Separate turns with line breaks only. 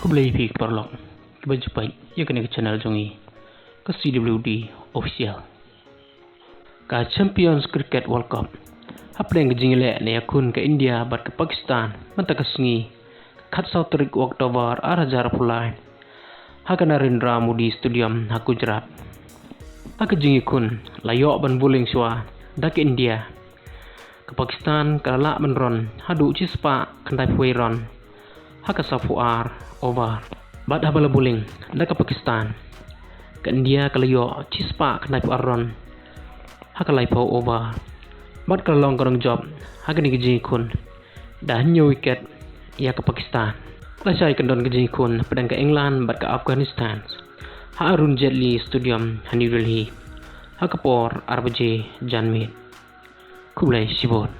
Kublai Pik Parlok Kebajupai Ya kena ke channel jongi ke CWD official ka Champions Cricket World Cup apa yang kejingile ne akun ke India bat ke Pakistan mata kesengi khat sau tarik Oktober arajar pulai haka Narendra Modi Stadium ha Gujarat haka jingi kun layok ban bowling shwa dak India ke Pakistan kala menron hadu cispa kandai puiron haka safuar over bat habala bowling dak Pakistan ke India kalayo cispa kandai puaron haka lai pau over bat kalong korong job haka ni jingi kun dah new wicket ya ke Pakistan lasai kendon ke jingi kun pedang ke England bat ke Afghanistan ha Arun Jetli Stadium ha New Delhi haka por RBJ Janmit Kublai Sibot